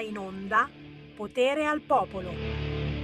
Va in onda Potere al Popolo.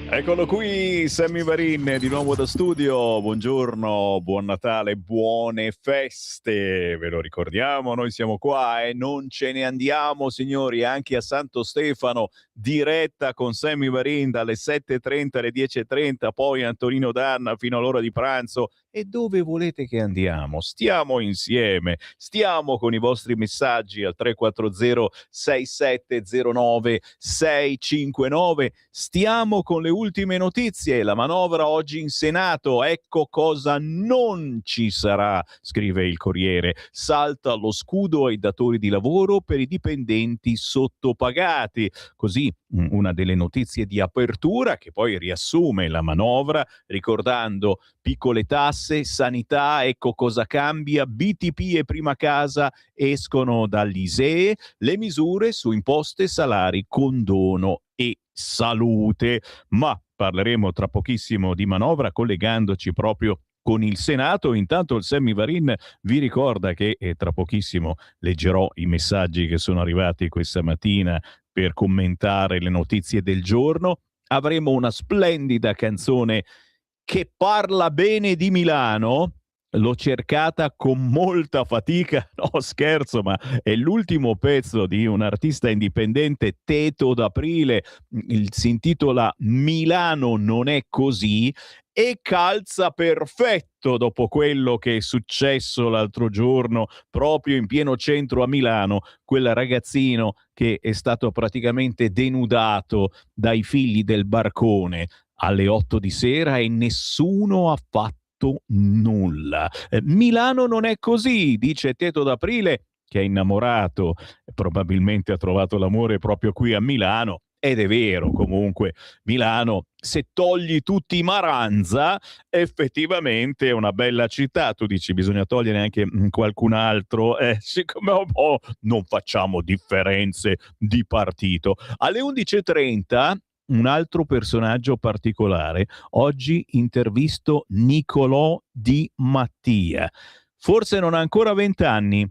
Eccolo qui, Sammy Varin di nuovo da studio. Buongiorno, buon Natale, buone feste. Ve lo ricordiamo, noi siamo qua e non ce ne andiamo, signori, anche a Santo Stefano, diretta con Sammy Varin dalle 7:30 alle 10:30, poi Antonino Danna fino all'ora di pranzo. E dove volete che andiamo? Stiamo insieme, stiamo con i vostri messaggi al 340 6709 659, stiamo con le ultime notizie, la manovra oggi in Senato, ecco cosa non ci sarà, scrive il Corriere, salta lo scudo ai datori di lavoro per i dipendenti sottopagati, così una delle notizie di apertura che poi riassume la manovra ricordando piccole tasse, sanità, ecco cosa cambia, BTP e prima casa escono dall'ISEE, le misure su imposte, salari, condono e salute. Ma parleremo tra pochissimo di manovra collegandoci proprio con il Senato. Intanto il Sammy Varin vi ricorda che tra pochissimo leggerò i messaggi che sono arrivati questa mattina per commentare le notizie del giorno. Avremo una splendida canzone che parla bene di Milano. L'ho cercata con molta fatica, no scherzo, ma è l'ultimo pezzo di un artista indipendente, Teto d'Aprile, si intitola Milano non è così e calza perfetto dopo quello che è successo l'altro giorno proprio in pieno centro a Milano, quel ragazzino che è stato praticamente denudato dai figli del barcone alle 8 di sera e nessuno ha fatto nulla. Milano non è così, dice Teto d'Aprile, che è innamorato, probabilmente ha trovato l'amore proprio qui a Milano. Ed è vero, comunque, Milano, se togli tutti i Maranza, effettivamente è una bella città. Tu dici, bisogna togliere anche qualcun altro. Siccome non facciamo differenze di partito. Alle 11:30 un altro personaggio particolare. Oggi intervisto Nicolò Di Mattia. Forse non ha ancora 20 anni,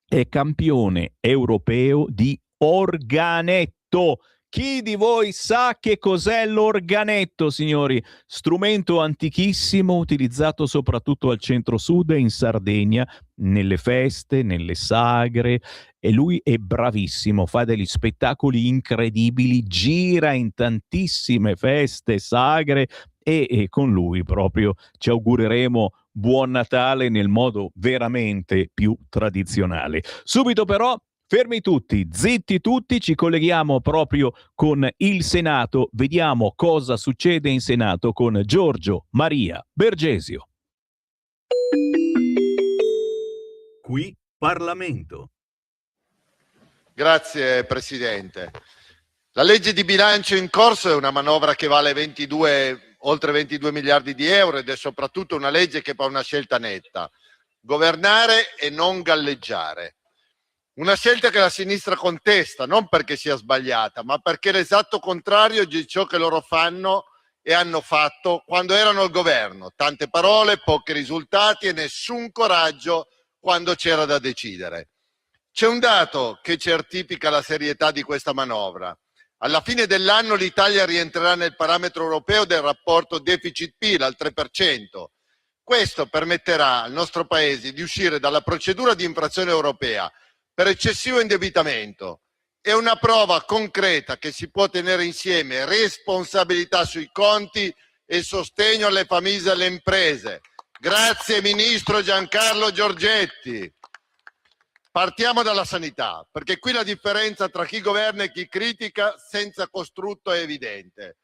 è campione europeo di organetto. Chi di voi sa che cos'è l'organetto, signori? Strumento antichissimo utilizzato soprattutto al centro-sud e in Sardegna, nelle feste, nelle sagre, e lui è bravissimo, fa degli spettacoli incredibili, gira in tantissime feste, sagre e con lui proprio ci augureremo buon Natale nel modo veramente più tradizionale. Subito però fermi tutti, zitti tutti, ci colleghiamo proprio con il Senato, vediamo cosa succede in Senato con Giorgio Maria Bergesio. Qui Parlamento. Grazie Presidente. La legge di bilancio in corso è una manovra che vale oltre 22 miliardi di euro ed è soprattutto una legge che fa una scelta netta: governare e non galleggiare. Una scelta che la sinistra contesta, non perché sia sbagliata, ma perché è l'esatto contrario di ciò che loro fanno e hanno fatto quando erano al governo. Tante parole, pochi risultati e nessun coraggio quando c'era da decidere. C'è un dato che certifica la serietà di questa manovra. Alla fine dell'anno l'Italia rientrerà nel parametro europeo del rapporto deficit-PIL al 3%. Questo permetterà al nostro Paese di uscire dalla procedura di infrazione europea per eccessivo indebitamento. È una prova concreta che si può tenere insieme responsabilità sui conti e sostegno alle famiglie e alle imprese. Grazie Ministro Giancarlo Giorgetti. Partiamo dalla sanità, perché qui la differenza tra chi governa e chi critica senza costrutto è evidente.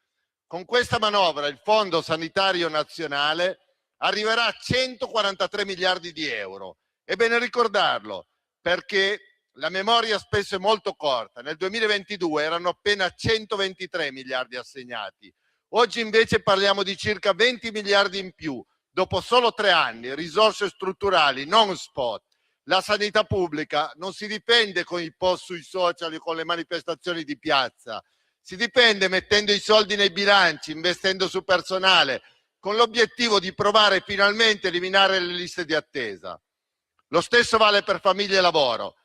Con questa manovra il Fondo Sanitario Nazionale arriverà a 143 miliardi di euro. È bene ricordarlo, perché la memoria spesso è molto corta. Nel 2022 erano appena 123 miliardi assegnati. Oggi invece parliamo di circa 20 miliardi in più, dopo solo 3 anni, risorse strutturali, non spot. La sanità pubblica non si difende con i post sui social o con le manifestazioni di piazza, si difende mettendo i soldi nei bilanci, investendo su personale, con l'obiettivo di provare finalmente a eliminare le liste di attesa. Lo stesso vale per famiglie e lavoro.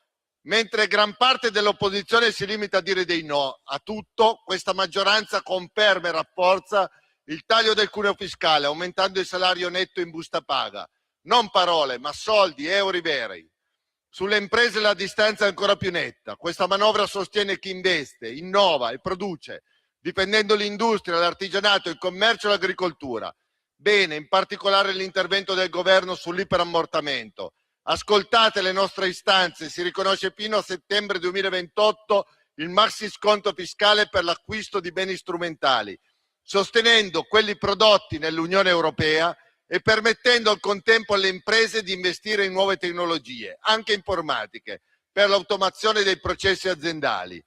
Mentre gran parte dell'opposizione si limita a dire dei no a tutto, questa maggioranza conferma e rafforza il taglio del cuneo fiscale, aumentando il salario netto in busta paga. Non parole, ma soldi, euro veri. Sulle imprese la distanza è ancora più netta. Questa manovra sostiene chi investe, innova e produce, difendendo l'industria, l'artigianato, il commercio e l'agricoltura. Bene, in particolare l'intervento del governo sull'iperammortamento. Ascoltate le nostre istanze, si riconosce fino a settembre 2028 il maxi sconto fiscale per l'acquisto di beni strumentali, sostenendo quelli prodotti nell'Unione Europea e permettendo al contempo alle imprese di investire in nuove tecnologie, anche informatiche, per l'automazione dei processi aziendali.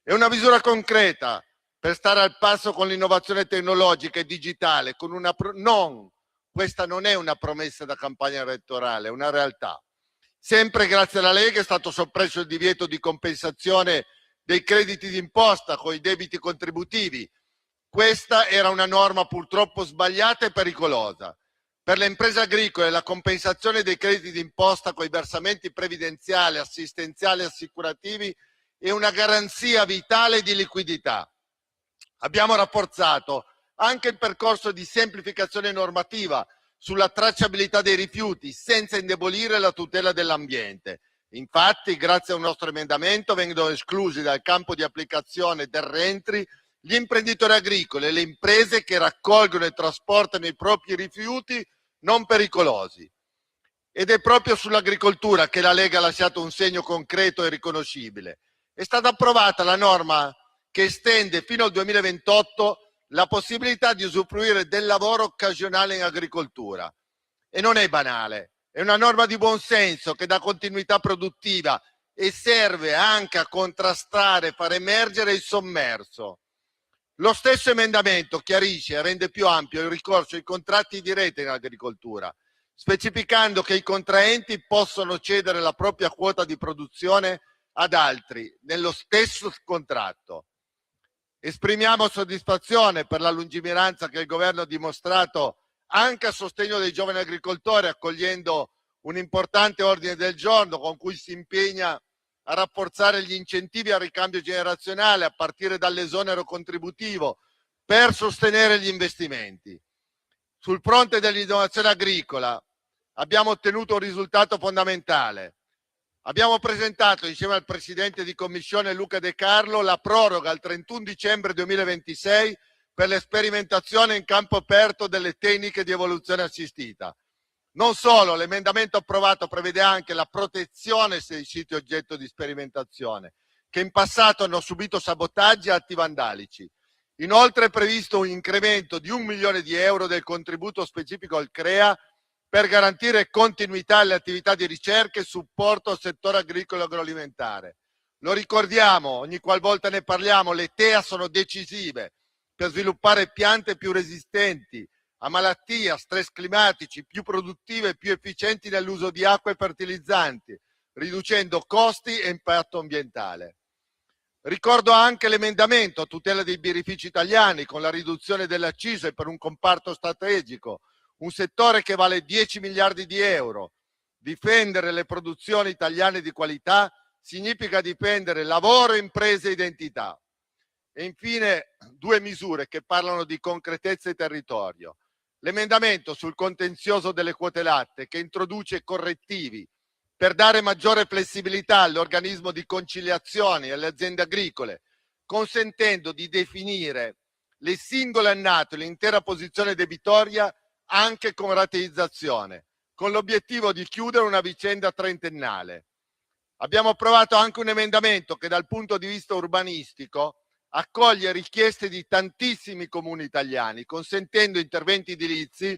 È una misura concreta per stare al passo con l'innovazione tecnologica e digitale, con questa non è una promessa da campagna elettorale, è una realtà. Sempre grazie alla Lega è stato soppresso il divieto di compensazione dei crediti d'imposta con i debiti contributivi. Questa era una norma purtroppo sbagliata e pericolosa. Per le imprese agricole la compensazione dei crediti d'imposta con i versamenti previdenziali, assistenziali e assicurativi è una garanzia vitale di liquidità. Abbiamo rafforzato anche il percorso di semplificazione normativa sulla tracciabilità dei rifiuti, senza indebolire la tutela dell'ambiente. Infatti, grazie a un nostro emendamento, vengono esclusi dal campo di applicazione del rientri gli imprenditori agricoli e le imprese che raccolgono e trasportano i propri rifiuti non pericolosi. Ed è proprio sull'agricoltura che la Lega ha lasciato un segno concreto e riconoscibile. È stata approvata la norma che estende fino al 2028 la possibilità di usufruire del lavoro occasionale in agricoltura. E non è banale, è una norma di buon senso che dà continuità produttiva e serve anche a contrastare e far emergere il sommerso. Lo stesso emendamento chiarisce e rende più ampio il ricorso ai contratti di rete in agricoltura, specificando che i contraenti possono cedere la propria quota di produzione ad altri nello stesso contratto. Esprimiamo soddisfazione per la lungimiranza che il governo ha dimostrato anche a sostegno dei giovani agricoltori, accogliendo un importante ordine del giorno con cui si impegna a rafforzare gli incentivi al ricambio generazionale a partire dall'esonero contributivo per sostenere gli investimenti. Sul fronte dell'innovazione agricola abbiamo ottenuto un risultato fondamentale. Abbiamo presentato insieme al presidente di commissione Luca De Carlo la proroga al 31 dicembre 2026 per le sperimentazioni in campo aperto delle tecniche di evoluzione assistita. Non solo, l'emendamento approvato prevede anche la protezione dei siti oggetto di sperimentazione, che in passato hanno subito sabotaggi e atti vandalici. Inoltre è previsto un incremento di 1 milione di euro del contributo specifico al CREA per garantire continuità alle attività di ricerca e supporto al settore agricolo e agroalimentare. Lo ricordiamo, ogni qualvolta ne parliamo, le TEA sono decisive per sviluppare piante più resistenti a malattie, a stress climatici, più produttive e più efficienti nell'uso di acqua e fertilizzanti, riducendo costi e impatto ambientale. Ricordo anche l'emendamento a tutela dei birrifici italiani con la riduzione delle accise per un comparto strategico, un settore che vale 10 miliardi di euro. Difendere le produzioni italiane di qualità significa difendere lavoro, imprese e identità. E infine 2 misure che parlano di concretezza e territorio. L'emendamento sul contenzioso delle quote latte che introduce correttivi per dare maggiore flessibilità all'organismo di conciliazione e alle aziende agricole, consentendo di definire le singole annate e l'intera posizione debitoria anche con rateizzazione, con l'obiettivo di chiudere una vicenda trentennale. Abbiamo approvato anche un emendamento che dal punto di vista urbanistico accoglie richieste di tantissimi comuni italiani, consentendo interventi edilizi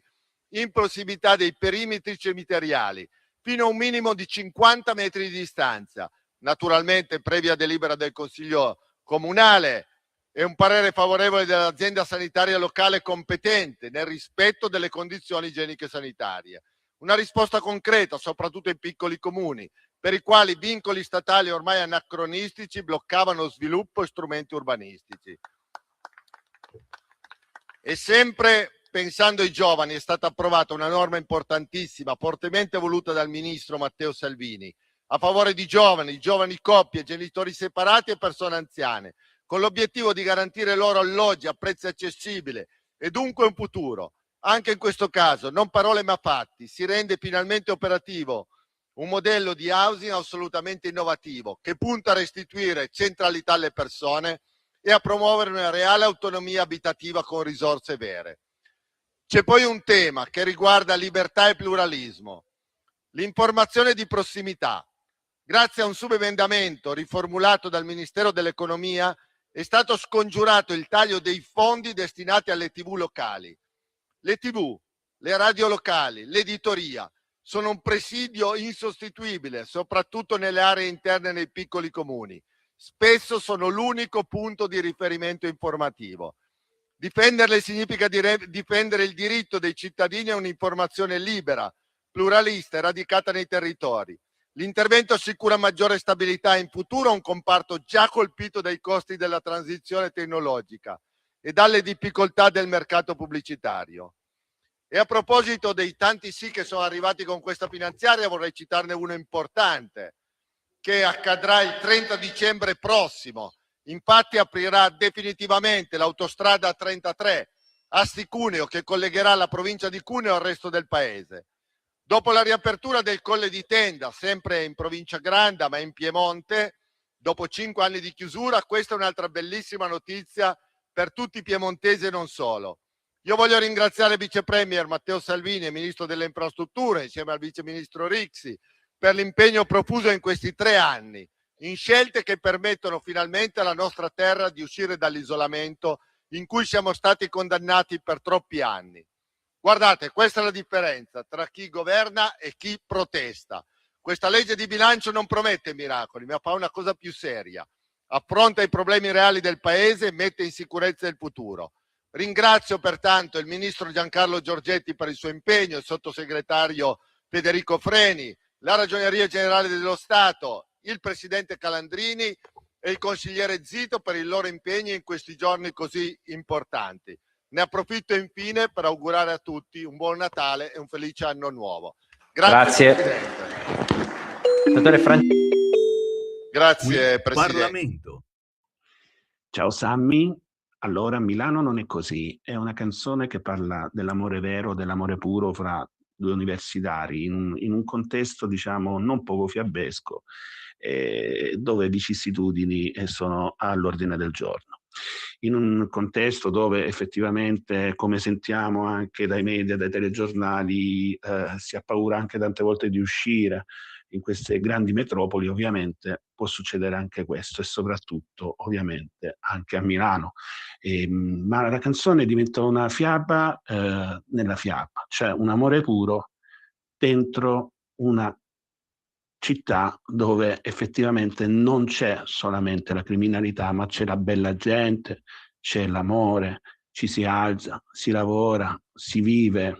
in prossimità dei perimetri cimiteriali, fino a un minimo di 50 metri di distanza, naturalmente previa delibera del Consiglio comunale e un parere favorevole dell'azienda sanitaria locale competente nel rispetto delle condizioni igieniche sanitarie. Una risposta concreta, soprattutto ai piccoli comuni, per i quali vincoli statali ormai anacronistici bloccavano sviluppo e strumenti urbanistici. E sempre pensando ai giovani è stata approvata una norma importantissima, fortemente voluta dal ministro Matteo Salvini, a favore di giovani coppie, genitori separati e persone anziane, con l'obiettivo di garantire loro alloggi a prezzi accessibili e dunque un futuro. Anche in questo caso, non parole ma fatti, si rende finalmente operativo un modello di housing assolutamente innovativo che punta a restituire centralità alle persone e a promuovere una reale autonomia abitativa con risorse vere. C'è poi un tema che riguarda libertà e pluralismo, l'informazione di prossimità. Grazie a un subemendamento riformulato dal Ministero dell'Economia è stato scongiurato il taglio dei fondi destinati alle TV locali. Le TV, le radio locali, l'editoria sono un presidio insostituibile, soprattutto nelle aree interne e nei piccoli comuni. Spesso sono l'unico punto di riferimento informativo. Difenderle significa difendere il diritto dei cittadini a un'informazione libera, pluralista e radicata nei territori. L'intervento assicura maggiore stabilità in futuro a un comparto già colpito dai costi della transizione tecnologica e dalle difficoltà del mercato pubblicitario. E a proposito dei tanti sì che sono arrivati con questa finanziaria, vorrei citarne uno importante che accadrà il 30 dicembre prossimo. Infatti aprirà definitivamente l'autostrada 33 Asti-Cuneo, che collegherà la provincia di Cuneo al resto del paese. Dopo la riapertura del Colle di Tenda, sempre in provincia Granda ma in Piemonte, dopo 5 anni di chiusura, questa è un'altra bellissima notizia per tutti i piemontesi e non solo. Io voglio ringraziare il vice premier Matteo Salvini e ministro delle infrastrutture, insieme al vice ministro Rixi, per l'impegno profuso in questi 3 anni, in scelte che permettono finalmente alla nostra terra di uscire dall'isolamento in cui siamo stati condannati per troppi anni. Guardate, questa è la differenza tra chi governa e chi protesta. Questa legge di bilancio non promette miracoli, ma fa una cosa più seria. Affronta i problemi reali del paese e mette in sicurezza il futuro. Ringrazio pertanto il ministro Giancarlo Giorgetti per il suo impegno, il sottosegretario Federico Freni, la Ragioneria Generale dello Stato, il presidente Calandrini e il consigliere Zito per il loro impegno in questi giorni così importanti. Ne approfitto infine per augurare a tutti un buon Natale e un felice anno nuovo. Grazie. Grazie Presidente. Parlamento. Ciao Sammy. Allora, Milano non è così, è una canzone che parla dell'amore vero, dell'amore puro fra 2 universitari, in un contesto, diciamo, non poco fiabesco, dove vicissitudini sono all'ordine del giorno. In un contesto dove effettivamente, come sentiamo anche dai media, dai telegiornali, si ha paura anche tante volte di uscire. In queste grandi metropoli ovviamente può succedere anche questo e soprattutto ovviamente anche a Milano. Ma la canzone diventa una fiaba nella fiaba, cioè un amore puro dentro una città dove effettivamente non c'è solamente la criminalità, ma c'è la bella gente, c'è l'amore, ci si alza, si lavora, si vive.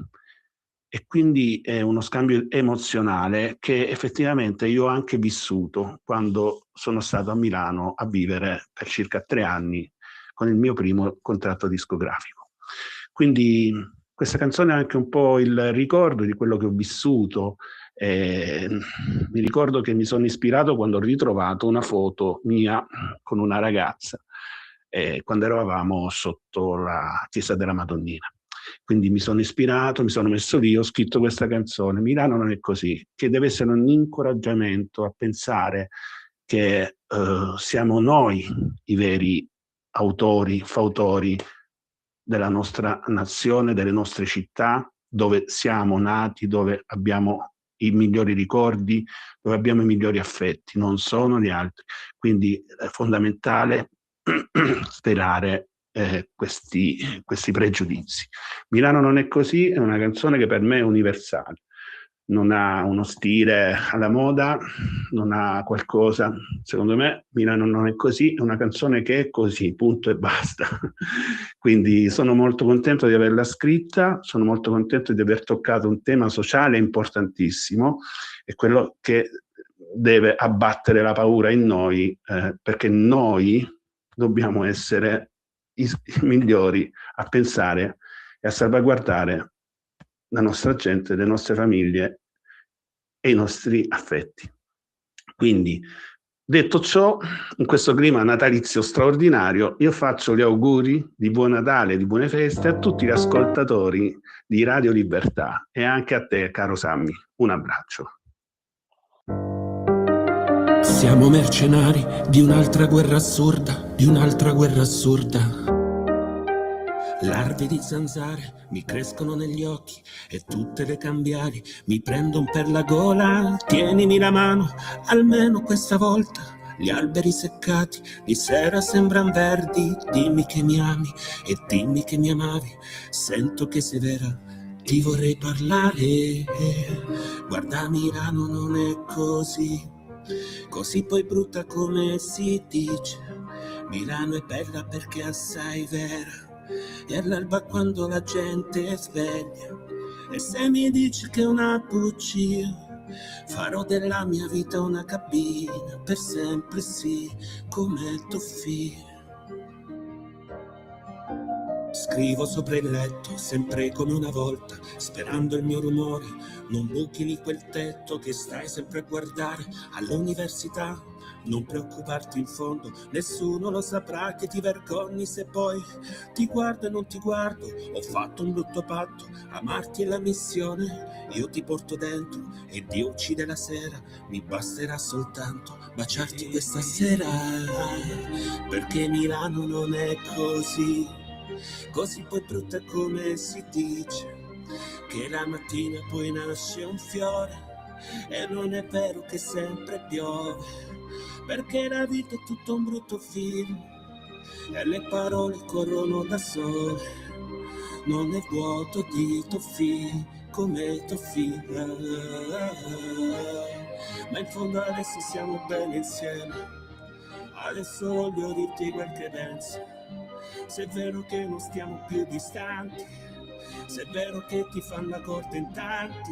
E quindi è uno scambio emozionale che effettivamente io ho anche vissuto quando sono stato a Milano a vivere per circa 3 anni con il mio primo contratto discografico. Quindi questa canzone è anche un po' il ricordo di quello che ho vissuto. Mi ricordo che mi sono ispirato quando ho ritrovato una foto mia con una ragazza quando eravamo sotto la chiesa della Madonnina. Quindi mi sono ispirato, mi sono messo lì, ho scritto questa canzone. Milano non è così, che deve essere un incoraggiamento a pensare che siamo noi i veri autori, fautori della nostra nazione, delle nostre città, dove siamo nati, dove abbiamo i migliori ricordi, dove abbiamo i migliori affetti, non sono gli altri. Quindi è fondamentale sperare questi pregiudizi. Milano non è così è una canzone che per me è universale, non ha uno stile alla moda, non ha qualcosa, secondo me Milano non è così, è una canzone che è così, punto e basta. Quindi sono molto contento di averla scritta, sono molto contento di aver toccato un tema sociale importantissimo, è quello che deve abbattere la paura in noi, perché noi dobbiamo essere i migliori a pensare e a salvaguardare la nostra gente, le nostre famiglie e i nostri affetti. Quindi, detto ciò, in questo clima natalizio straordinario, io faccio gli auguri di buon Natale, di buone feste a tutti gli ascoltatori di Radio Libertà e anche a te, caro Sammy. Un abbraccio. Siamo mercenari di un'altra guerra assurda, di un'altra guerra assurda. Larve di zanzare mi crescono negli occhi e tutte le cambiali mi prendono per la gola. Tienimi la mano, almeno questa volta. Gli alberi seccati di sera sembran verdi. Dimmi che mi ami e dimmi che mi amavi. Sento che sei vera, ti vorrei parlare. Guarda, Milano non è così poi brutta come si dice. Milano è bella perché è assai vera, e all'alba quando la gente è sveglia. E se mi dici che è una bugia, farò della mia vita una cabina, per sempre sì, come tuo figlio. Scrivo sopra il letto, sempre come una volta, sperando il mio rumore non buchi lì quel tetto che stai sempre a guardare. All'università non preoccuparti, in fondo nessuno lo saprà che ti vergogni se poi ti guardo e non ti guardo. Ho fatto un brutto patto, amarti è la missione, io ti porto dentro e Dio uccide la sera. Mi basterà soltanto baciarti questa sera, perché Milano non è così poi brutta come si dice, che la mattina poi nasce un fiore. E non è vero che sempre piove, perché la vita è tutto un brutto film e le parole corrono da sole. Non è vuoto di Toffi come Toffi, ma in fondo adesso siamo bene insieme. Adesso voglio dirti quel che pensi, se è vero che non stiamo più distanti, se è vero che ti fanno la corte in tanti.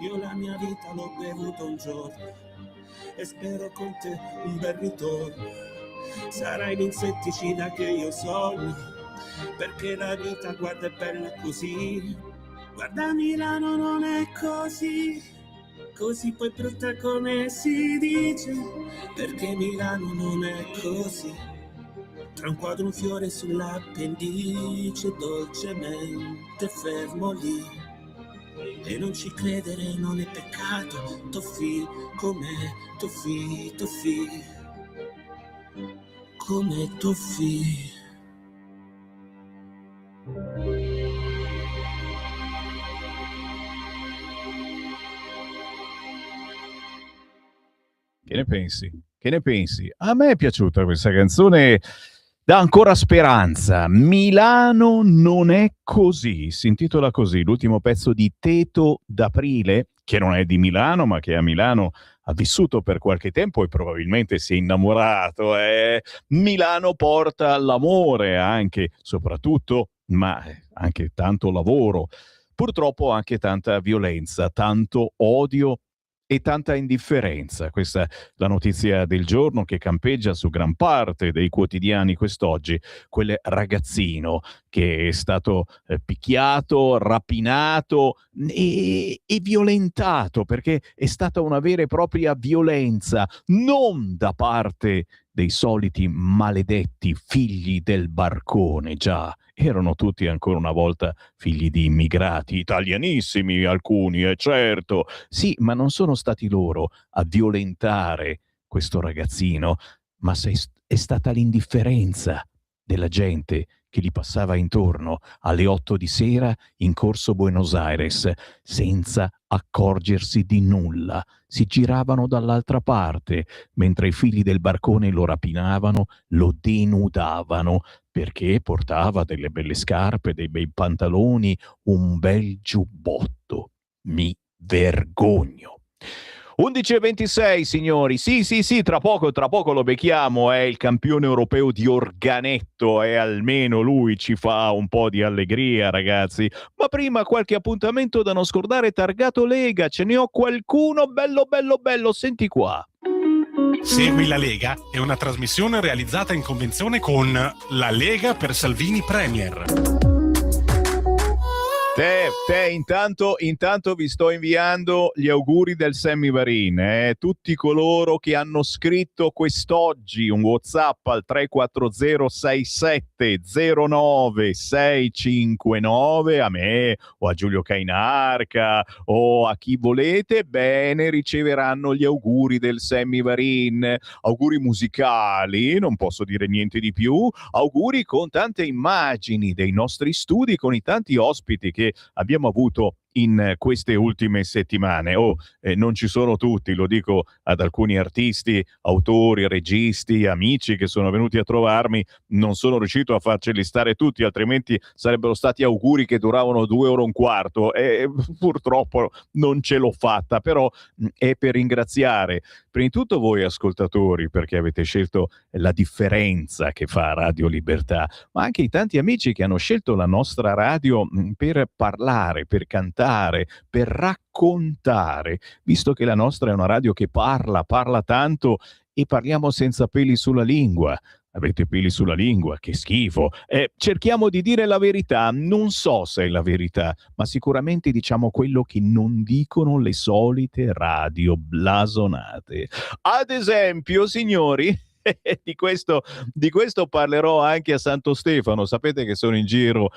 Io la mia vita l'ho bevuta un giorno e spero con te un bel ritorno. Sarai l'insetticida che io sogno, perché la vita, guarda, è bella così. Guarda, Milano non è così poi brutta come si dice, perché Milano non è così. Tra un quadro un fiore sull'appendice, dolcemente fermo lì. E non ci credere non è peccato, Toffi come Toffi, Toffi come Toffi. Che ne pensi? Che ne pensi? A me è piaciuta questa canzone, dà ancora speranza. Milano non è così, si intitola così, l'ultimo pezzo di Teto D'Aprile, che non è di Milano, ma che a Milano ha vissuto per qualche tempo e probabilmente si è innamorato. Milano porta l'amore anche, soprattutto, ma anche tanto lavoro. Purtroppo anche tanta violenza, tanto odio e tanta indifferenza. Questa è la notizia del giorno che campeggia su gran parte dei quotidiani quest'oggi. Quel ragazzino che è stato picchiato, rapinato e violentato, perché è stata una vera e propria violenza, non da parte dei soliti maledetti figli del barcone. Già, erano tutti ancora una volta figli di immigrati, italianissimi alcuni, certo. Sì, ma non sono stati loro a violentare questo ragazzino, ma è stata l'indifferenza della gente che gli passava intorno alle 8 di sera in corso Buenos Aires, senza accorgersi di nulla. Si giravano dall'altra parte, mentre i figli del barcone lo rapinavano, lo denudavano, perché portava delle belle scarpe, dei bei pantaloni, un bel giubbotto. Mi vergogno. 11:26, signori. Sì, tra poco lo becchiamo. È il campione europeo di organetto e almeno lui ci fa un po' di allegria, ragazzi. Ma prima qualche appuntamento da non scordare targato Lega. Ce ne ho qualcuno bello. Senti qua. Segui la Lega è una trasmissione realizzata in convenzione con La Lega per Salvini Premier. Intanto vi sto inviando gli auguri del Sammy Varin, tutti coloro che hanno scritto quest'oggi un WhatsApp al 3406709 a me o a Giulio Cainarca o a chi volete, bene, riceveranno gli auguri del Sammy Varin, auguri musicali, non posso dire niente di più, auguri con tante immagini dei nostri studi, con i tanti ospiti che abbiamo avuto in queste ultime settimane. Non ci sono tutti, lo dico ad alcuni artisti, autori, registi, amici che sono venuti a trovarmi, non sono riuscito a farceli stare tutti, altrimenti sarebbero stati auguri che duravano 2 ore e un quarto e purtroppo non ce l'ho fatta, però è per ringraziare prima di tutto voi ascoltatori, perché avete scelto la differenza che fa Radio Libertà, ma anche i tanti amici che hanno scelto la nostra radio per parlare, per cantare, per raccontare, visto che la nostra è una radio che parla tanto e parliamo senza peli sulla lingua. Avete peli sulla lingua? Che schifo. Cerchiamo di dire la verità, non so se è la verità, ma sicuramente diciamo quello che non dicono le solite radio blasonate. Ad esempio, signori, di questo parlerò anche a Santo Stefano. Sapete che sono in giro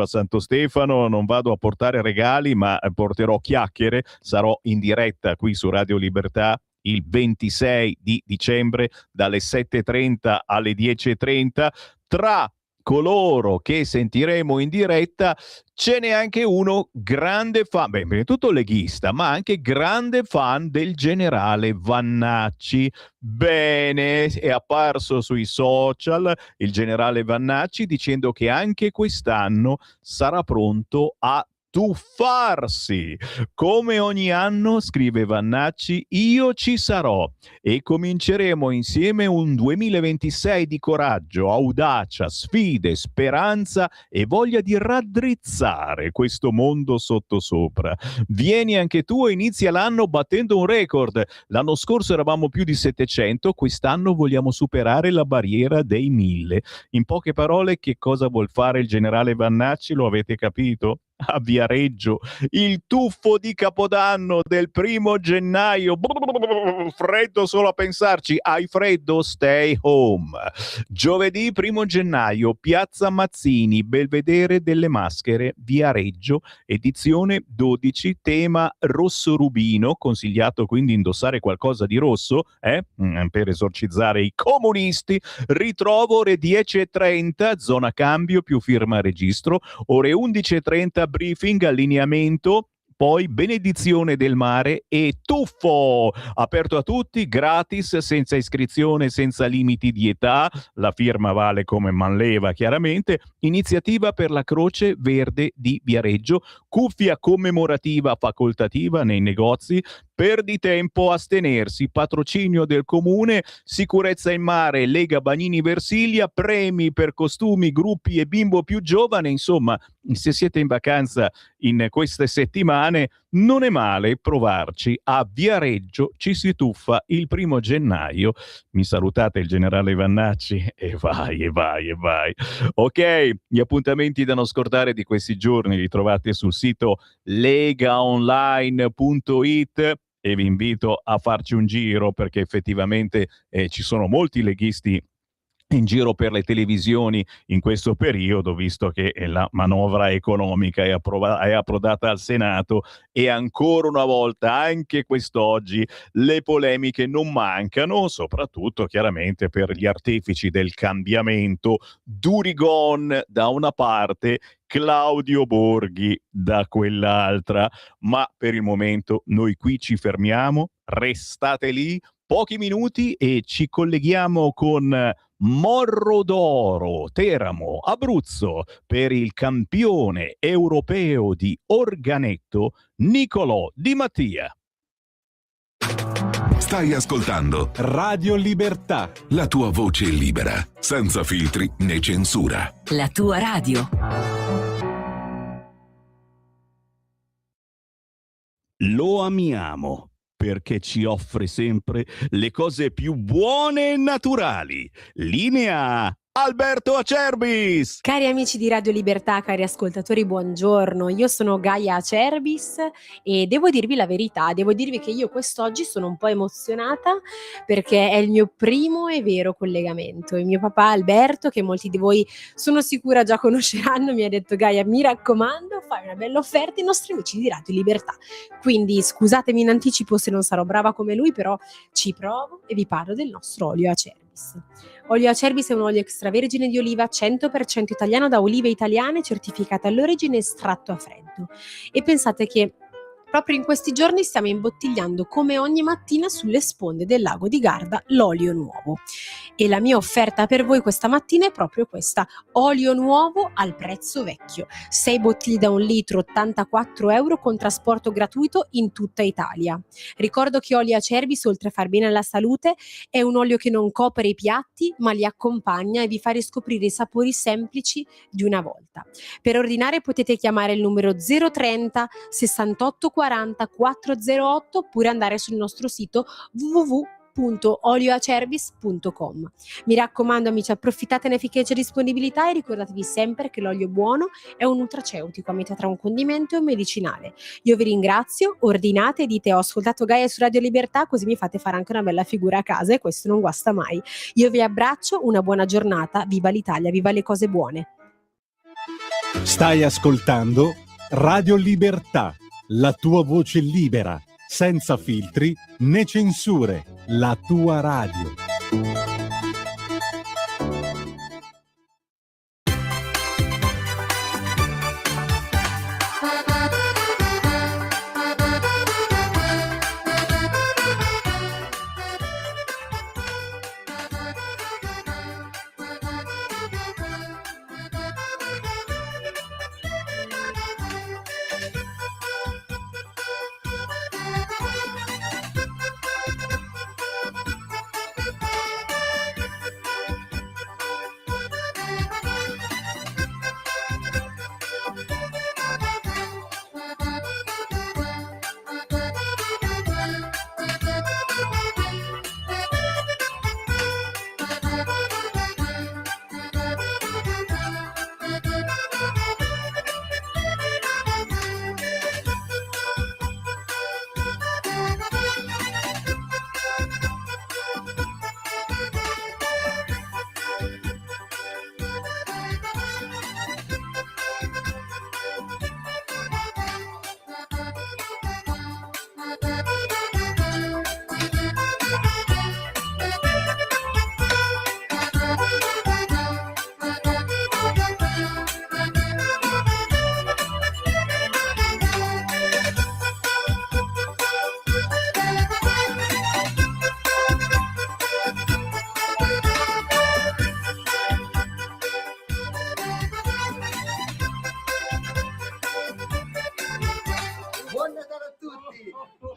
a Santo Stefano, non vado a portare regali, ma porterò chiacchiere, sarò in diretta qui su Radio Libertà il 26 di dicembre dalle 7:30 alle 10:30. Tra coloro che sentiremo in diretta ce n'è anche uno grande fan, prima di tutto leghista, ma anche grande fan del generale Vannacci. Bene, è apparso sui social il generale Vannacci dicendo che anche quest'anno sarà pronto a tuffarsi. Come ogni anno, scrive Vannacci, io ci sarò e cominceremo insieme un 2026 di coraggio, audacia, sfide, speranza e voglia di raddrizzare questo mondo sottosopra. Vieni anche tu e inizia l'anno battendo un record. L'anno scorso eravamo più di 700, quest'anno vogliamo superare la barriera dei 1000. In poche parole, che cosa vuol fare il generale Vannacci? Lo avete capito? A Viareggio, il tuffo di Capodanno del 1 gennaio. Freddo solo a pensarci. Hai freddo? Stay home. Giovedì 1 gennaio, Piazza Mazzini, Belvedere delle Maschere, Viareggio, edizione 12, tema rosso rubino, consigliato quindi indossare qualcosa di rosso per esorcizzare i comunisti. Ritrovo ore 10:30, zona cambio più firma registro, ore 11:30 briefing, allineamento, poi benedizione del mare e tuffo, aperto a tutti, gratis, senza iscrizione, senza limiti di età, la firma vale come manleva chiaramente, iniziativa per la Croce Verde di Viareggio, cuffia commemorativa facoltativa nei negozi, perdi tempo, astenersi, patrocinio del comune, sicurezza in mare, Lega Bagnini Versilia, premi per costumi, gruppi e bimbo più giovane. Insomma, se siete in vacanza in queste settimane, non è male provarci. A Viareggio ci si tuffa il 1 gennaio. Mi salutate il generale Vannacci? E vai. Ok, gli appuntamenti da non scordare di questi giorni li trovate sul sito legaonline.it e vi invito a farci un giro, perché effettivamente ci sono molti leghisti in giro per le televisioni in questo periodo, visto che la manovra economica è approdata al Senato e ancora una volta, anche quest'oggi, le polemiche non mancano, soprattutto chiaramente per gli artefici del cambiamento, Durigon da una parte, Claudio Borghi da quell'altra. Ma per il momento noi qui ci fermiamo, restate lì, pochi minuti e ci colleghiamo con Morro d'Oro, Teramo, Abruzzo, per il campione europeo di organetto Nicolò Di Mattia. Stai ascoltando Radio Libertà, la tua voce libera, senza filtri né censura. La tua radio. Lo amiamo perché ci offre sempre le cose più buone e naturali. Linea Alberto Acerbis. Cari amici di Radio Libertà, cari ascoltatori, buongiorno. Io sono Gaia Acerbis e devo dirvi la verità, devo dirvi che io quest'oggi sono un po' emozionata perché è il mio primo e vero collegamento. Il mio papà Alberto, che molti di voi sono sicura già conosceranno, mi ha detto: Gaia, mi raccomando, fai una bella offerta ai nostri amici di Radio Libertà. Quindi scusatemi in anticipo se non sarò brava come lui, però ci provo e vi parlo del nostro olio Acerbis. Olio Acerbis è un olio extravergine di oliva 100% italiano da olive italiane, certificate all'origine, estratto a freddo. E pensate che proprio in questi giorni stiamo imbottigliando come ogni mattina sulle sponde del lago di Garda l'olio nuovo. E la mia offerta per voi questa mattina è proprio questa: olio nuovo al prezzo vecchio. 6 bottiglie da 1 litro, 84 euro con trasporto gratuito in tutta Italia. Ricordo che olio Acerbis, oltre a far bene alla salute, è un olio che non copre i piatti ma li accompagna e vi fa riscoprire i sapori semplici di una volta. Per ordinare potete chiamare il numero 030 68 40 408 oppure andare sul nostro sito www.olioacerbis.com. Mi raccomando amici, approfittatene finché c'è disponibilità e ricordatevi sempre che l'olio buono è un nutraceutico a metà tra un condimento e un medicinale. Io vi ringrazio, ordinate e dite: ho ascoltato Gaia su Radio Libertà, così mi fate fare anche una bella figura a casa e questo non guasta mai. Io vi abbraccio, una buona giornata, viva l'Italia, viva le cose buone. Stai ascoltando Radio Libertà, la tua voce libera, senza filtri né censure, la tua radio.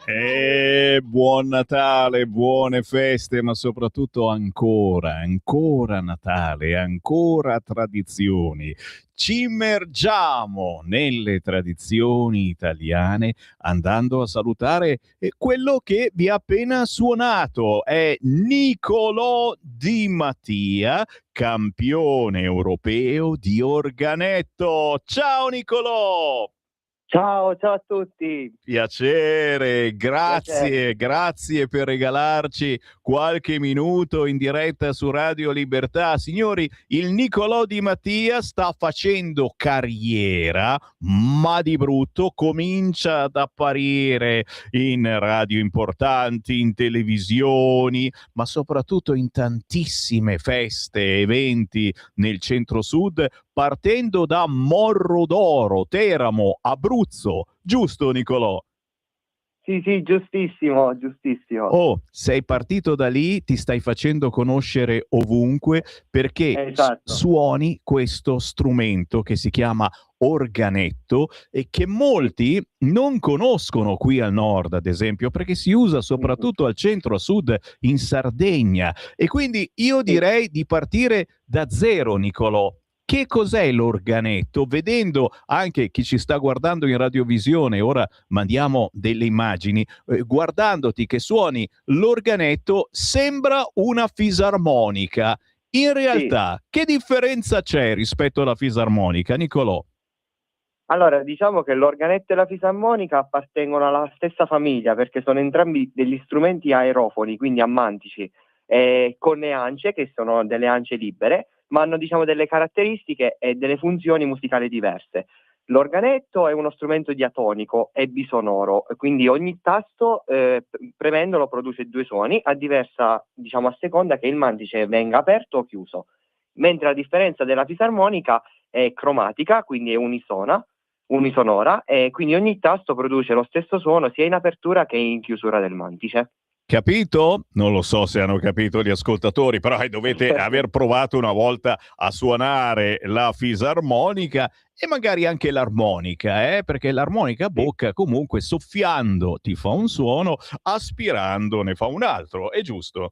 E buon Natale, buone feste, ma soprattutto ancora Natale, ancora tradizioni. Ci immergiamo nelle tradizioni italiane andando a salutare quello che vi ha appena suonato. È Nicolò Di Mattia, campione europeo di organetto. Ciao Nicolò! Ciao a tutti. Piacere, grazie per regalarci qualche minuto in diretta su Radio Libertà. Signori, il Nicolò Di Mattia sta facendo carriera, ma di brutto, comincia ad apparire in radio importanti, in televisioni, ma soprattutto in tantissime feste, eventi nel centro-sud, partendo da Morro d'Oro, Teramo, Abruzzo. Giusto, Nicolò? Sì, giustissimo. Oh, sei partito da lì, ti stai facendo conoscere ovunque perché suoni questo strumento che si chiama organetto e che molti non conoscono qui al nord, ad esempio, perché si usa soprattutto al centro, a sud, in Sardegna. E quindi io direi di partire da zero, Nicolò. Che cos'è l'organetto? Vedendo anche chi ci sta guardando in radiovisione, ora mandiamo delle immagini, guardandoti che suoni l'organetto sembra una fisarmonica. In realtà, che differenza c'è rispetto alla fisarmonica, Nicolò? Allora, diciamo che l'organetto e la fisarmonica appartengono alla stessa famiglia perché sono entrambi degli strumenti aerofoni, quindi a mantici, con le ance, che sono delle ance libere, ma hanno diciamo delle caratteristiche e delle funzioni musicali diverse. L'organetto è uno strumento diatonico e bisonoro, quindi ogni tasto premendolo produce due suoni diciamo a seconda che il mantice venga aperto o chiuso. Mentre la differenza della fisarmonica è cromatica, quindi è unisonora, e quindi ogni tasto produce lo stesso suono sia in apertura che in chiusura del mantice. Capito? Non lo so se hanno capito gli ascoltatori, però dovete aver provato una volta a suonare la fisarmonica e magari anche l'armonica, perché l'armonica a bocca comunque soffiando ti fa un suono, aspirando ne fa un altro, è giusto?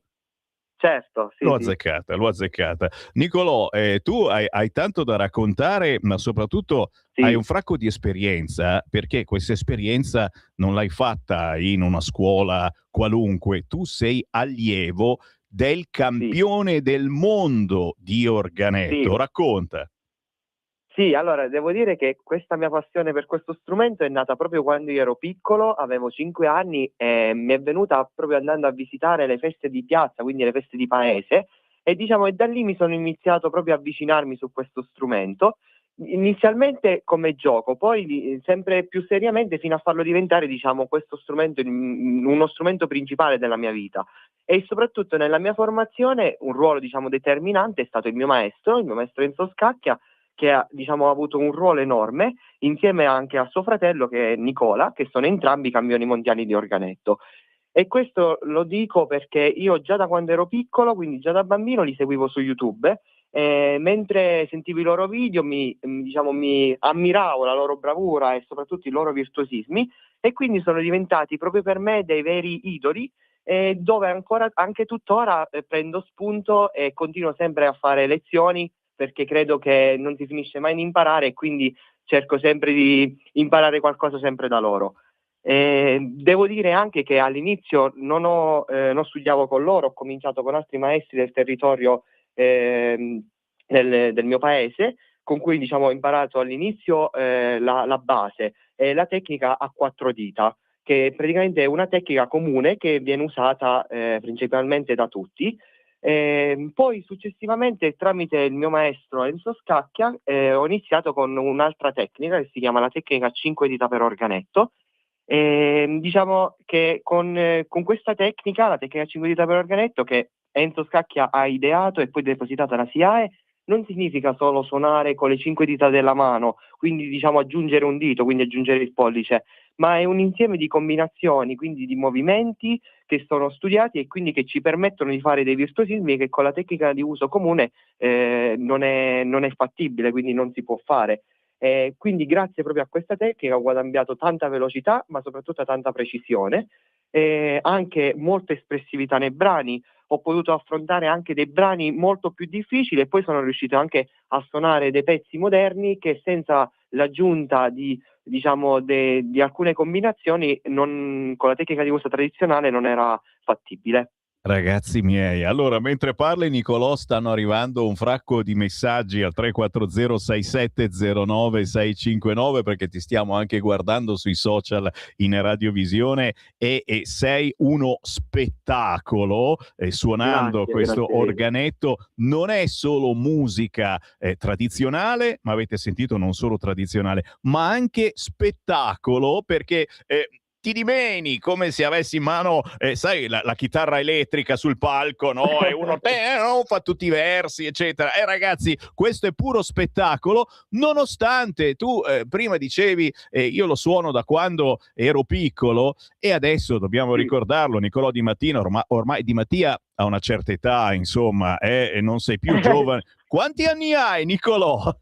Certo, sì, L'ho sì. azzeccata, l'ho azzeccata. Nicolò, tu hai tanto da raccontare, ma soprattutto Sì. hai un fracco di esperienza, perché questa esperienza non l'hai fatta in una scuola qualunque, tu sei allievo del campione del mondo di organetto. Sì. Racconta. Sì, allora devo dire che questa mia passione per questo strumento è nata proprio quando io ero piccolo, avevo 5 anni e mi è venuta proprio andando a visitare le feste di piazza, quindi le feste di paese, e diciamo e da lì mi sono iniziato proprio a avvicinarmi su questo strumento, inizialmente come gioco, poi sempre più seriamente fino a farlo diventare diciamo questo strumento uno strumento principale della mia vita. E soprattutto nella mia formazione un ruolo diciamo determinante è stato il mio maestro Enzo Scacchia, che ha diciamo avuto un ruolo enorme insieme anche a suo fratello che è Nicola, che sono entrambi campioni mondiali di organetto. E questo lo dico perché io già da quando ero piccolo, quindi già da bambino, li seguivo su YouTube, mentre sentivo i loro video mi ammiravo la loro bravura e soprattutto i loro virtuosismi, e quindi sono diventati proprio per me dei veri idoli, dove ancora anche tuttora prendo spunto e continuo sempre a fare lezioni perché credo che non si finisce mai di imparare e quindi cerco sempre di imparare qualcosa sempre da loro. Devo dire anche che all'inizio non studiavo con loro, ho cominciato con altri maestri del territorio del mio paese, con cui diciamo ho imparato all'inizio la base e la tecnica a 4 dita, che praticamente è una tecnica comune che viene usata principalmente da tutti. Poi successivamente tramite il mio maestro Enzo Scacchia ho iniziato con un'altra tecnica che si chiama la tecnica 5 dita per organetto. Diciamo che con questa tecnica, la tecnica 5 dita per organetto che Enzo Scacchia ha ideato e poi depositato alla SIAE, non significa solo suonare con le 5 dita della mano, quindi diciamo aggiungere un dito, quindi aggiungere il pollice, ma è un insieme di combinazioni, quindi di movimenti che sono studiati e quindi che ci permettono di fare dei virtuosismi che con la tecnica di uso comune non è fattibile, quindi non si può fare. Quindi grazie proprio a questa tecnica ho guadagnato tanta velocità, ma soprattutto tanta precisione, anche molta espressività nei brani. Ho potuto affrontare anche dei brani molto più difficili e poi sono riuscito anche a suonare dei pezzi moderni che senza l'aggiunta di alcune combinazioni con la tecnica di uso tradizionale non era fattibile. Ragazzi miei, allora mentre parli Nicolò stanno arrivando un fracco di messaggi al 340-6709-659 perché ti stiamo anche guardando sui social in radiovisione e sei uno spettacolo suonando questo organetto. Non è solo musica tradizionale, ma avete sentito non solo tradizionale, ma anche spettacolo perché ti dimeni come se avessi in mano, sai, la chitarra elettrica sul palco, no? E uno fa tutti i versi, eccetera. Ragazzi, questo è puro spettacolo, nonostante tu prima dicevi io lo suono da quando ero piccolo e adesso dobbiamo ricordarlo, Nicolò Di Mattia, ormai Di Mattia ha una certa età, insomma, e non sei più giovane. Quanti anni hai, Nicolò?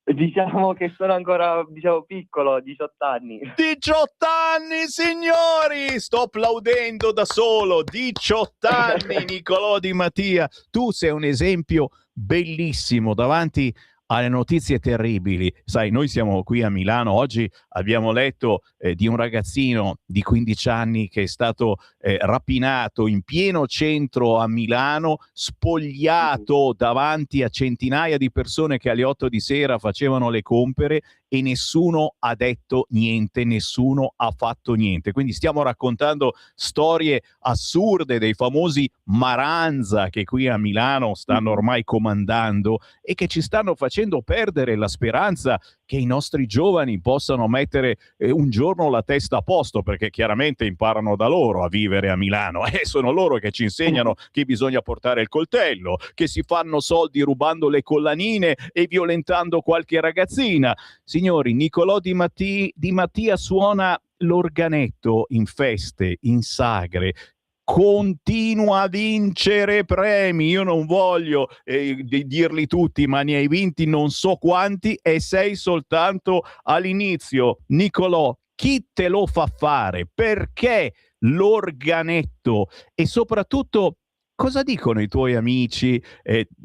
Diciamo che sono ancora piccolo, 18 anni. 18 anni, signori! Sto applaudendo da solo. 18 anni, Nicolò Di Mattia. Tu sei un esempio bellissimo davanti alle notizie terribili. Sai, noi siamo qui a Milano, oggi abbiamo letto di un ragazzino di 15 anni che è stato rapinato in pieno centro a Milano, spogliato davanti a centinaia di persone che alle 8 di sera facevano le compere, e nessuno ha detto niente, nessuno ha fatto niente. Quindi stiamo raccontando storie assurde dei famosi Maranza che qui a Milano stanno ormai comandando e che ci stanno facendo perdere la speranza che i nostri giovani possano mettere un giorno la testa a posto, perché chiaramente imparano da loro a vivere a Milano, sono loro che ci insegnano che bisogna portare il coltello, che si fanno soldi rubando le collanine e violentando qualche ragazzina. Signori, Niccolò Di Mattia suona l'organetto in feste, in sagre, continua a vincere premi. Io non voglio dirli tutti, ma ne hai vinti non so quanti e sei soltanto all'inizio. Niccolò, chi te lo fa fare? Perché l'organetto? E soprattutto, cosa dicono i tuoi amici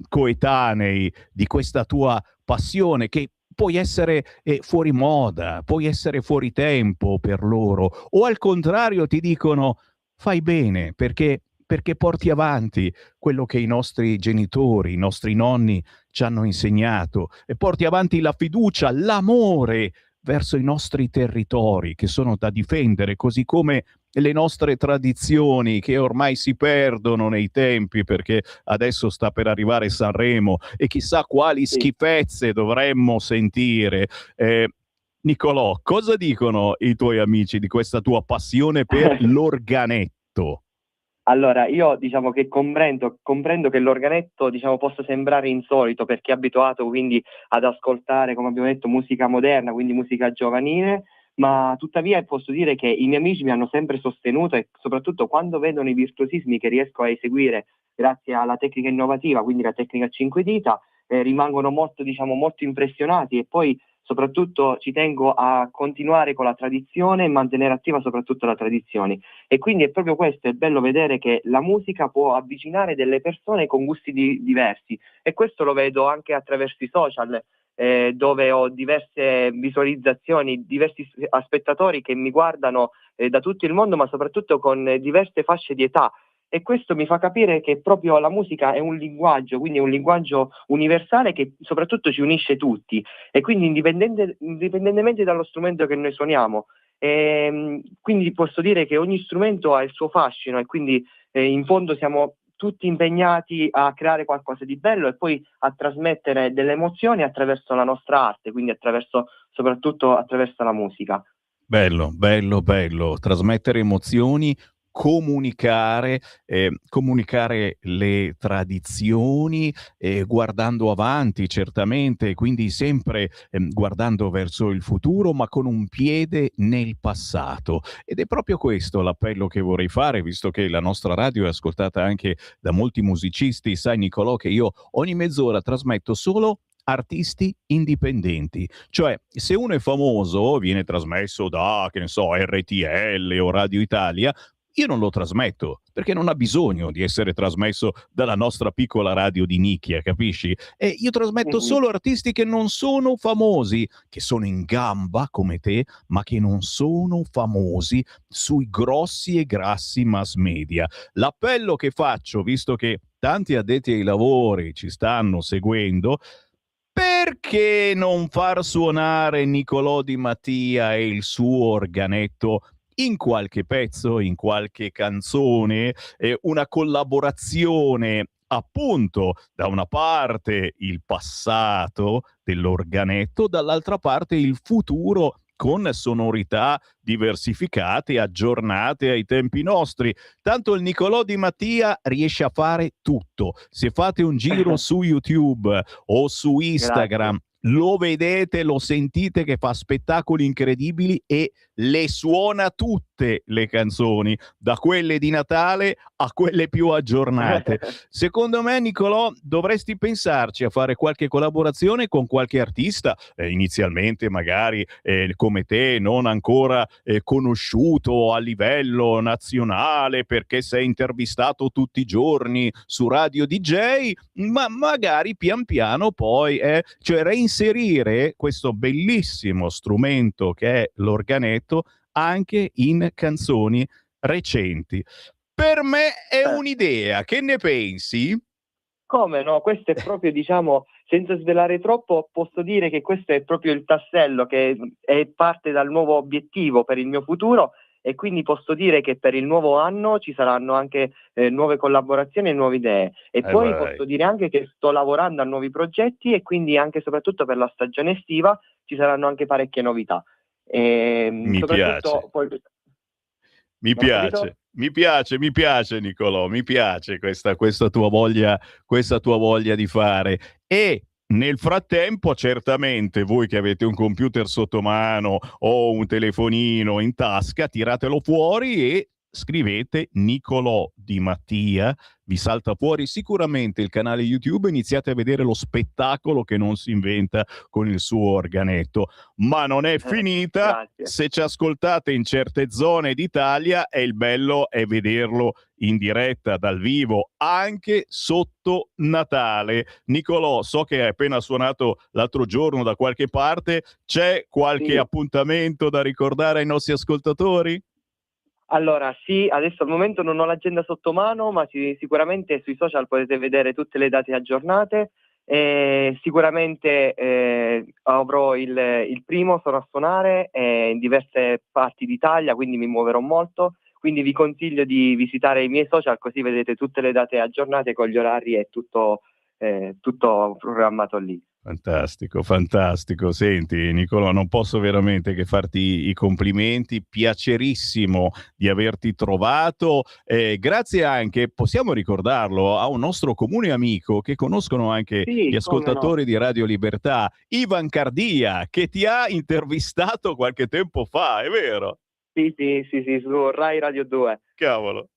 coetanei di questa tua passione, che puoi essere fuori moda, puoi essere fuori tempo per loro, o al contrario ti dicono fai bene perché porti avanti quello che i nostri genitori, i nostri nonni ci hanno insegnato, e porti avanti la fiducia, l'amore verso i nostri territori che sono da difendere, così come le nostre tradizioni che ormai si perdono nei tempi, perché adesso sta per arrivare Sanremo e chissà quali schifezze dovremmo sentire. Niccolò, cosa dicono i tuoi amici di questa tua passione per l'organetto? Allora, io diciamo che comprendo che l'organetto possa sembrare insolito per chi è abituato quindi ad ascoltare, come abbiamo detto, musica moderna, quindi musica giovanile, ma tuttavia posso dire che i miei amici mi hanno sempre sostenuto, e soprattutto quando vedono i virtuosismi che riesco a eseguire grazie alla tecnica innovativa, quindi la tecnica a 5 dita, rimangono molto impressionati, e poi soprattutto ci tengo a continuare con la tradizione e mantenere attiva soprattutto la tradizione. E quindi è proprio questo, è bello vedere che la musica può avvicinare delle persone con gusti diversi, e questo lo vedo anche attraverso i social, dove ho diverse visualizzazioni, diversi spettatori che mi guardano da tutto il mondo, ma soprattutto con diverse fasce di età. E questo mi fa capire che proprio la musica è un linguaggio, quindi è un linguaggio universale che soprattutto ci unisce tutti, e quindi indipendentemente dallo strumento che noi suoniamo. Quindi posso dire che ogni strumento ha il suo fascino, e quindi in fondo siamo tutti impegnati a creare qualcosa di bello e poi a trasmettere delle emozioni attraverso la nostra arte, quindi soprattutto attraverso la musica. Bello, bello, bello. Trasmettere emozioni, comunicare le tradizioni, guardando avanti certamente, quindi sempre guardando verso il futuro, ma con un piede nel passato. Ed è proprio questo l'appello che vorrei fare, visto che la nostra radio è ascoltata anche da molti musicisti. Sai, Niccolò, che io ogni mezz'ora trasmetto solo artisti indipendenti, cioè se uno è famoso viene trasmesso da, che ne so, RTL o Radio Italia, io non lo trasmetto perché non ha bisogno di essere trasmesso dalla nostra piccola radio di nicchia, capisci? E io trasmetto solo artisti che non sono famosi, che sono in gamba come te, ma che non sono famosi sui grossi e grassi mass media. L'appello che faccio, visto che tanti addetti ai lavori ci stanno seguendo, perché non far suonare Niccolò Di Mattia e il suo organetto in qualche pezzo, in qualche canzone, una collaborazione, appunto, da una parte il passato dell'organetto, dall'altra parte il futuro con sonorità diversificate, aggiornate ai tempi nostri. Tanto il Niccolò Di Mattia riesce a fare tutto. Se fate un giro su YouTube o su Instagram, lo vedete, lo sentite che fa spettacoli incredibili e le suona tutte le canzoni, da quelle di Natale a quelle più aggiornate. Secondo me, Nicolò, dovresti pensarci a fare qualche collaborazione con qualche artista, inizialmente magari come te, non ancora conosciuto a livello nazionale perché sei intervistato tutti i giorni su Radio DJ, ma magari pian piano poi cioè reinserire questo bellissimo strumento che è l'organetto anche in canzoni recenti. Per me è un'idea, che ne pensi? Come no, questo è proprio, diciamo, senza svelare troppo, posso dire che questo è proprio il tassello che è parte dal nuovo obiettivo per il mio futuro, e quindi posso dire che per il nuovo anno ci saranno anche nuove collaborazioni e nuove idee. E poi vai. posso dire anche che sto lavorando a nuovi progetti, e quindi anche soprattutto per la stagione estiva ci saranno anche parecchie novità. Mi piace. Poi... Mi piace Nicolò, mi piace questa tua voglia di fare. E nel frattempo, certamente, voi che avete un computer sotto mano o un telefonino in tasca, tiratelo fuori e scrivete Nicolò Di Mattia, vi salta fuori sicuramente il canale YouTube, iniziate a vedere lo spettacolo che non si inventa con il suo organetto. Ma non è finita, grazie. se ci ascoltate in certe zone d'Italia, il bello è vederlo in diretta dal vivo anche sotto Natale. Nicolò, so che hai appena suonato l'altro giorno da qualche parte, c'è qualche appuntamento da ricordare ai nostri ascoltatori? Allora, sì, adesso al momento non ho l'agenda sotto mano, ma sicuramente sui social potete vedere tutte le date aggiornate. Sicuramente avrò il primo, sono a suonare in diverse parti d'Italia, quindi mi muoverò molto. Quindi vi consiglio di visitare i miei social, così vedete tutte le date aggiornate con gli orari e tutto programmato lì. Fantastico, fantastico. Senti, Nicolò, non posso veramente che farti i complimenti, piacerissimo di averti trovato. Grazie anche, possiamo ricordarlo, a un nostro comune amico che conoscono anche gli ascoltatori di Radio Libertà, Ivan Cardia, che ti ha intervistato qualche tempo fa, è vero? Sì, su Rai Radio 2. Cavolo.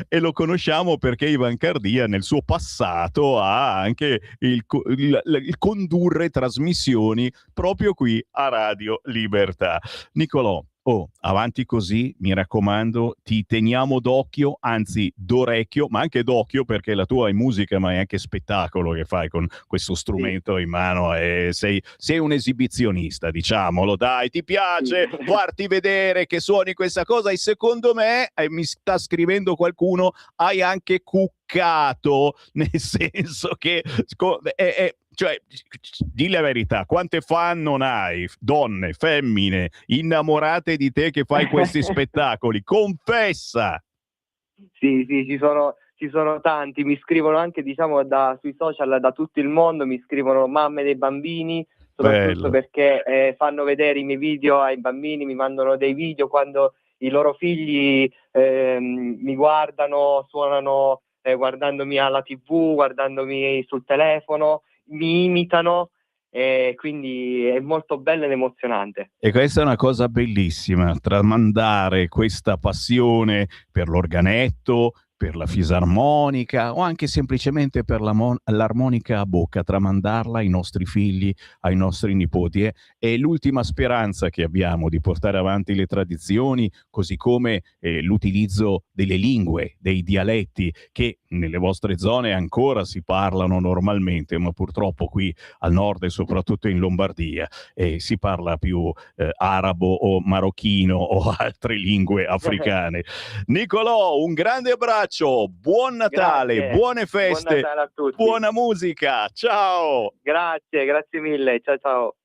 E lo conosciamo perché Ivan Cardia nel suo passato ha anche il condurre trasmissioni proprio qui a Radio Libertà. Nicolò, avanti così, mi raccomando, ti teniamo d'occhio, anzi d'orecchio, ma anche d'occhio, perché la tua è musica ma è anche spettacolo che fai con questo strumento in mano, e sei un esibizionista, diciamolo, dai, ti piace farti vedere che suoni questa cosa, e secondo me, mi sta scrivendo qualcuno, hai anche cuccato, nel senso che cioè, di la verità, quante fan non hai, donne, femmine, innamorate di te che fai questi spettacoli? Confessa! Sì, ci sono tanti, mi scrivono anche, diciamo, sui social da tutto il mondo, mi scrivono mamme dei bambini, soprattutto perché fanno vedere i miei video ai bambini, mi mandano dei video quando i loro figli mi guardano, suonano guardandomi alla TV, guardandomi sul telefono, mi imitano, quindi è molto bello ed emozionante. E questa è una cosa bellissima, tramandare questa passione per l'organetto, per la fisarmonica o anche semplicemente per l'armonica a bocca, tramandarla ai nostri figli, ai nostri nipoti. È l'ultima speranza che abbiamo di portare avanti le tradizioni, così come l'utilizzo delle lingue, dei dialetti che nelle vostre zone ancora si parlano normalmente, ma purtroppo qui al nord e soprattutto in Lombardia si parla più arabo o marocchino o altre lingue africane. Nicolò, un grande abbraccio, buon Natale, Grazie. buone feste, Buon Natale a tutti. buona musica, ciao! Grazie mille, ciao.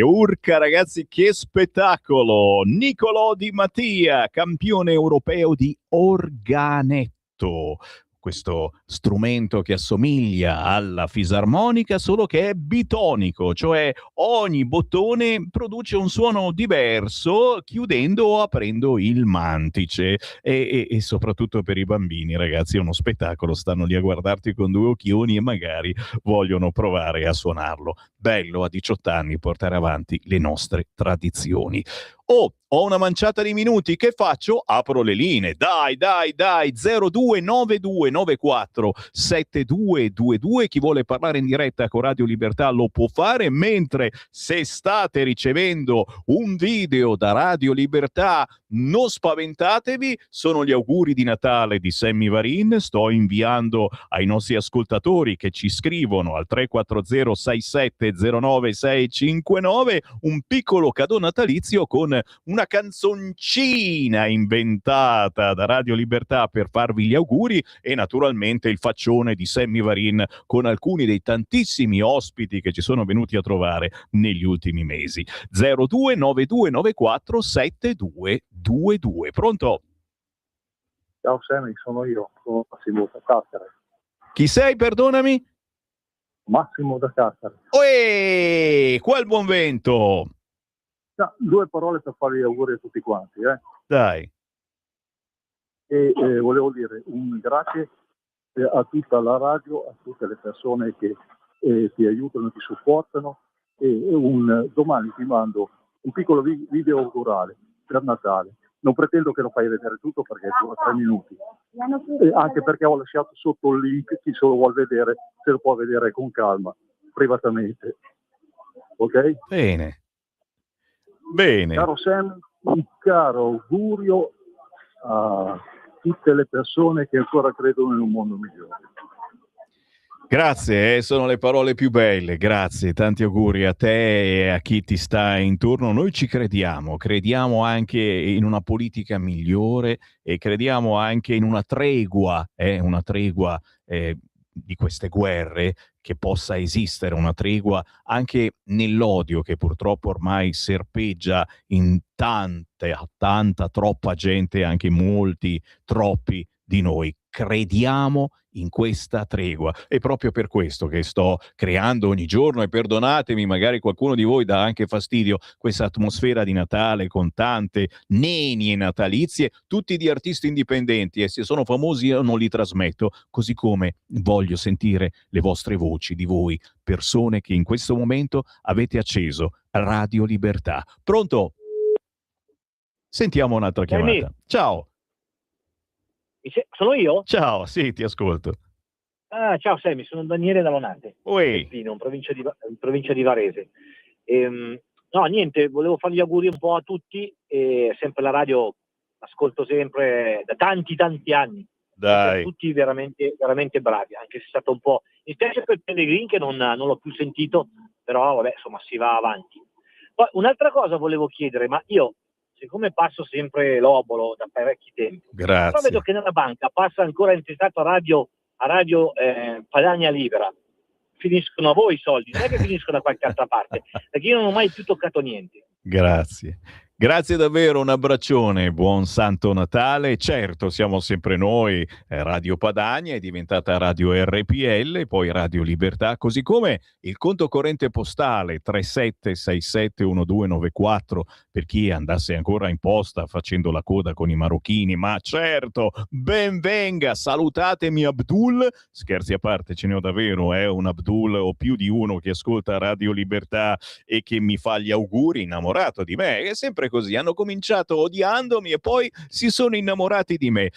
Urca ragazzi, che spettacolo! Nicolò Di Mattia, campione europeo di organetto. Questo strumento che assomiglia alla fisarmonica, solo che è bitonico, cioè ogni bottone produce un suono diverso chiudendo o aprendo il mantice. E soprattutto per i bambini, ragazzi, è uno spettacolo, stanno lì a guardarti con due occhioni e magari vogliono provare a suonarlo. Bello a 18 anni portare avanti le nostre tradizioni. Oh, ho una manciata di minuti, che faccio? Apro le linee, dai, 0292947222, chi vuole parlare in diretta con Radio Libertà lo può fare, mentre se state ricevendo un video da Radio Libertà non spaventatevi, sono gli auguri di Natale di Sammy Varin, sto inviando ai nostri ascoltatori che ci scrivono al 34067096659 un piccolo cadeau natalizio con una canzoncina inventata da Radio Libertà per farvi gli auguri e naturalmente il faccione di Sammy Varin con alcuni dei tantissimi ospiti che ci sono venuti a trovare negli ultimi mesi. 0292947222. Pronto? Ciao Sammy, sono io, sono Massimo da Cattare. Chi sei, perdonami? Massimo da Cattare. Qual buon vento? No, due parole per fare gli auguri a tutti quanti. Dai. E volevo dire un grazie a tutta la radio, a tutte le persone che ti aiutano, ti supportano. E domani ti mando un piccolo video augurale per Natale. Non pretendo che lo fai vedere tutto perché dura 3 minuti. Anche perché ho lasciato sotto il link, chi se lo vuole vedere, se lo può vedere con calma, privatamente. Ok? Bene. Caro Sam, un caro augurio a tutte le persone che ancora credono in un mondo migliore. Grazie, sono le parole più belle, grazie, tanti auguri a te e a chi ti sta intorno. Noi ci crediamo anche in una politica migliore e crediamo anche in una tregua di queste guerre, che possa esistere una tregua anche nell'odio che purtroppo ormai serpeggia in troppa gente, anche molti, troppi di noi. Crediamo in questa tregua. È proprio per questo che sto creando ogni giorno, e perdonatemi, magari qualcuno di voi dà anche fastidio, questa atmosfera di Natale con tante nenie natalizie, tutti di artisti indipendenti, e se sono famosi io non li trasmetto, così come voglio sentire le vostre voci di voi, persone che in questo momento avete acceso Radio Libertà. Pronto? Sentiamo un'altra chiamata. Ciao. Sono io? Ciao, sì, ti ascolto. Ciao Sammy, sono Daniele da Lonate, Oi. in provincia di Varese. No, niente, volevo fare gli auguri un po' a tutti, sempre la radio ascolto sempre da tanti anni. Dai. Tutti veramente, veramente bravi, anche se è stato un po'... Mi spiace per Pellegrini che non l'ho più sentito, però vabbè, insomma, si va avanti. Poi un'altra cosa volevo chiedere, ma io, siccome passo sempre l'obolo da parecchi tempi, Grazie. però vedo che nella banca passa ancora intestato a radio Padania Libera. Finiscono a voi i soldi, non è che finiscono da qualche altra parte, perché io non ho mai più toccato niente. Grazie. Grazie davvero, un abbraccione, buon Santo Natale. Certo, siamo sempre noi, Radio Padania è diventata Radio RPL, poi Radio Libertà, così come il conto corrente postale 37671294 per chi andasse ancora in posta facendo la coda con i marocchini, ma certo, ben venga, salutatemi Abdul, scherzi a parte, ce ne ho davvero, un Abdul o più di uno che ascolta Radio Libertà e che mi fa gli auguri, innamorato di me, è sempre così, hanno cominciato odiandomi e poi si sono innamorati di me.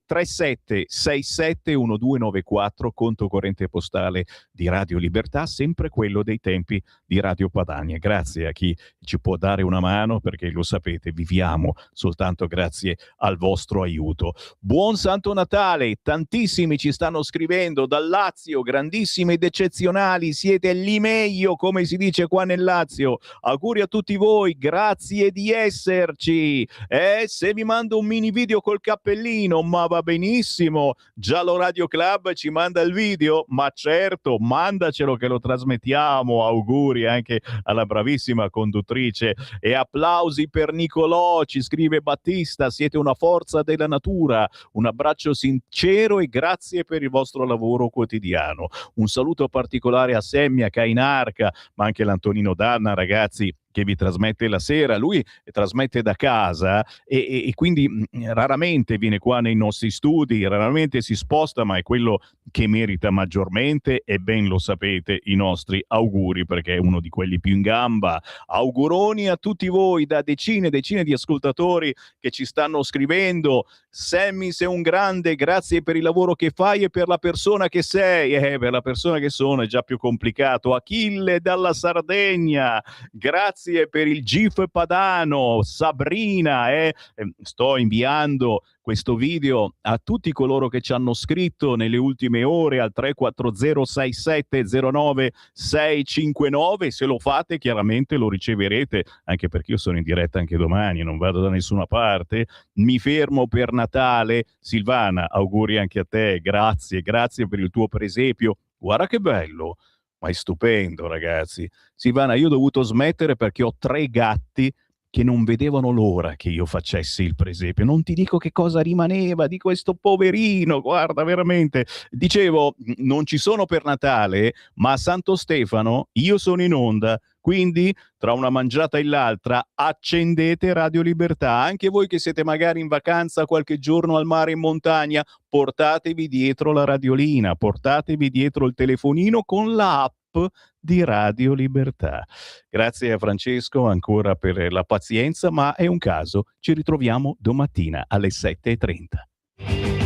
37671294, conto corrente postale di Radio Libertà, sempre quello dei tempi di Radio Padania. Grazie a chi ci può dare una mano, perché lo sapete, viviamo soltanto grazie al vostro aiuto. Buon Santo Natale, tantissimi ci stanno scrivendo dal Lazio, grandissimi ed eccezionali, siete lì meglio, come si dice qua nel Lazio. Auguri a tutti voi, grazie di esserci. Se vi mando un mini video col cappellino, ma va benissimo. Giallo Radio Club ci manda il video, ma certo, mandacelo che lo trasmettiamo. Auguri anche alla bravissima conduttrice e applausi per Nicolò, ci scrive Battista, siete una forza della natura. Un abbraccio sincero e grazie per il vostro lavoro quotidiano. Un saluto particolare a Semmia, Cainarca, ma anche l'Antonino Danna, ragazzi, che vi trasmette la sera. Lui trasmette da casa e quindi raramente viene qua nei nostri studi, raramente si sposta, ma è quello che merita maggiormente, e ben lo sapete i nostri auguri, perché è uno di quelli più in gamba. Auguroni a tutti voi da decine e decine di ascoltatori che ci stanno scrivendo. Sammy, sei un grande, grazie per il lavoro che fai e per la persona che sei. Per la persona che sono è già più complicato. Achille dalla Sardegna, grazie per il GIF padano. Sabrina, sto inviando questo video a tutti coloro che ci hanno scritto nelle ultime ore al 3406709 659. Se lo fate, chiaramente lo riceverete, anche perché io sono in diretta anche domani, non vado da nessuna parte. Mi fermo per Natale. Silvana, auguri anche a te, grazie per il tuo presepio. Guarda che bello, ma è stupendo, ragazzi. Silvana, io ho dovuto smettere perché ho 3 gatti che non vedevano l'ora che io facessi il presepio. Non ti dico che cosa rimaneva di questo poverino, guarda, veramente. Dicevo, non ci sono per Natale, ma a Santo Stefano io sono in onda, quindi tra una mangiata e l'altra accendete Radio Libertà. Anche voi che siete magari in vacanza qualche giorno al mare, in montagna, portatevi dietro la radiolina, portatevi dietro il telefonino con l'app di Radio Libertà. Grazie a Francesco ancora per la pazienza, ma è un caso. Ci ritroviamo domattina alle 7:30.